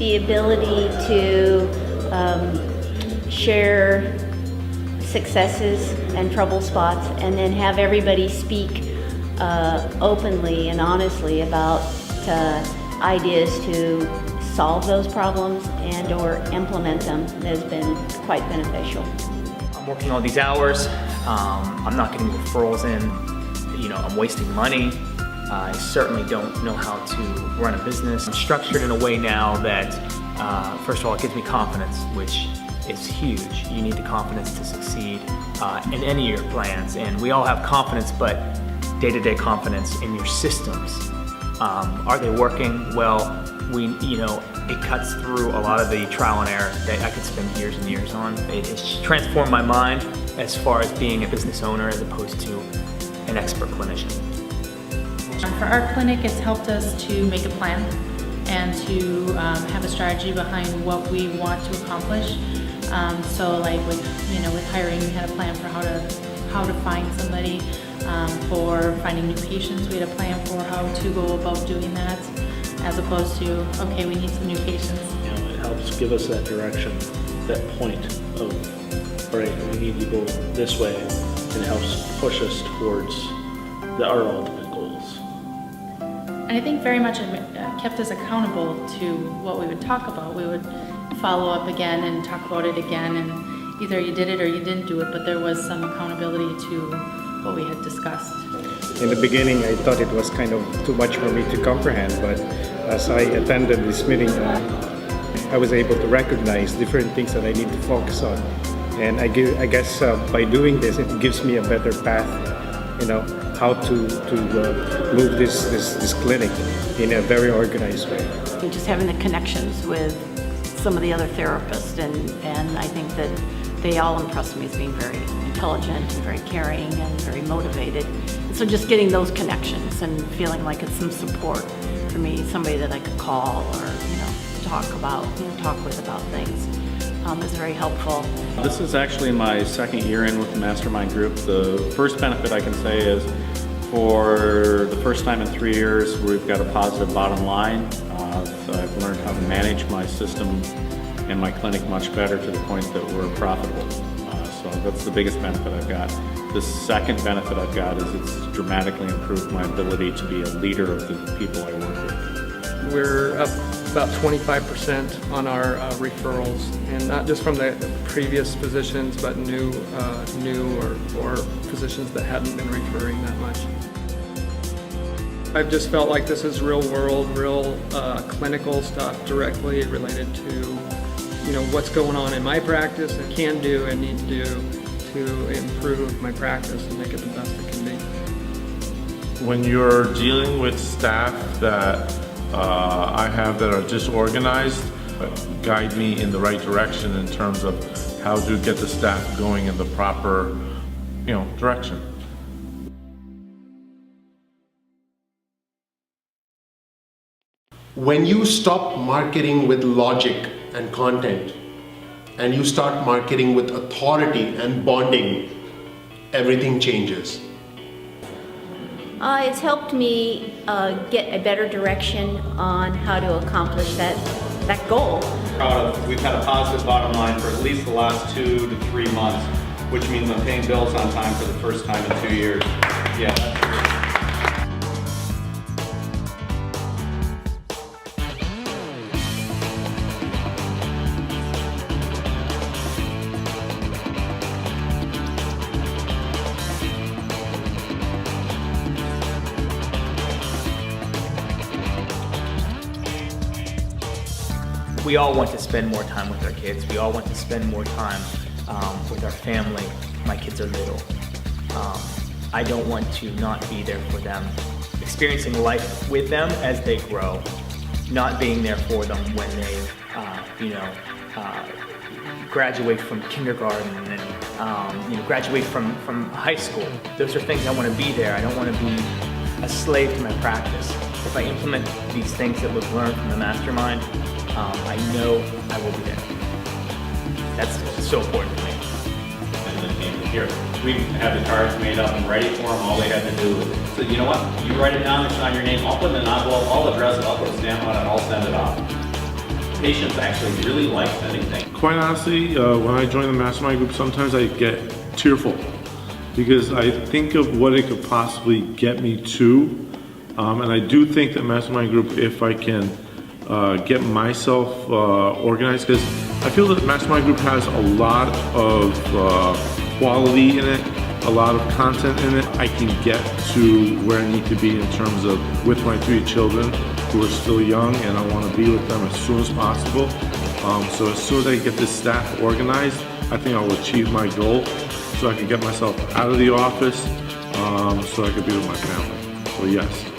the ability to share successes and trouble spots, and then have everybody speak openly and honestly about ideas to solve those problems and or implement them has been quite beneficial. I'm working all these hours, I'm not getting referrals in, I'm wasting money. I certainly don't know how to run a business. I'm structured in a way now that, first of all, it gives me confidence, which is huge. You need the confidence to succeed in any of your plans. And we all have confidence, but day-to-day confidence in your systems. Are they working? Well, it cuts through a lot of the trial and error that I could spend years and years on. It's transformed my mind as far as being a business owner as opposed to an expert clinician. For our clinic, it's helped us to make a plan and to have a strategy behind what we want to accomplish. So like with hiring, we had a plan for how to find somebody. For finding new patients, we had a plan for how to go about doing that, as opposed to, okay, we need some new patients. It helps give us that direction, that point of, all right, we need to go this way, and it helps push us towards our ultimate goals. And I think very much it kept us accountable to what we would talk about. We would follow up again and talk about it again, and either you did it or you didn't do it, but there was some accountability to what we had discussed. In the beginning, I thought it was kind of too much for me to comprehend, but as I attended this meeting, I was able to recognize different things that I need to focus on. And I guess by doing this, it gives me a better path, how to move this clinic in a very organized way. Just having the connections with some of the other therapists, and I think that they all impressed me as being very intelligent and very caring and very motivated. And so just getting those connections and feeling like it's some support for me, somebody that I could call or talk with about things is very helpful. This is actually my second year in with the Mastermind group. The first benefit I can say is for the first time in 3 years, we've got a positive bottom line. I've learned how to manage my system and my clinic much better to the point that we're profitable. So that's the biggest benefit I've got. The second benefit I've got is it's dramatically improved my ability to be a leader of the people I work with. We're up about 25% on our referrals, and not just from the previous physicians, but new or physicians that hadn't been referring that much. I've just felt like this is real world, real clinical stuff directly related to what's going on in my practice and can do and need to do to improve my practice and make it the best it can be. When you're dealing with staff that I have that are disorganized, guide me in the right direction in terms of how to get the staff going in the proper, direction. When you stop marketing with logic and content, and you start marketing with authority and bonding, everything changes. It's helped me get a better direction on how to accomplish that goal. We've had a positive bottom line for at least the last 2 to 3 months, which means I'm paying bills on time for the first time in 2 years. Yeah, that's great. We all want to spend more time with our kids. We all want to spend more time with our family. My kids are little. I don't want to not be there for them. Experiencing life with them as they grow. Not being there for them when they, graduate from kindergarten and graduate from high school. Those are things I want to be there. I don't want to be a slave to my practice. If I implement these things that we've learned from the Mastermind, I know I will be there. That's so important to me. And then came here. We have the cards made up and ready for them. All they had to do was, so you know what? You write it down, it's on your name. I'll put it in an envelope, I'll address it, I'll put a stamp on it, I'll send it off. patients actually really like anything. Quite honestly, when I join the Mastermind group, sometimes I get tearful because I think of what it could possibly get me to. And I do think that Mastermind group, if I can get myself organized, because I feel that Mastermind group has a lot of quality in it, a lot of content in it. I can get to where I need to be in terms of with my 3 children who are still young, and I want to be with them as soon as possible. So as soon as I get this staff organized, I think I'll achieve my goal, so I can get myself out of the office, so I can be with my family. So yes.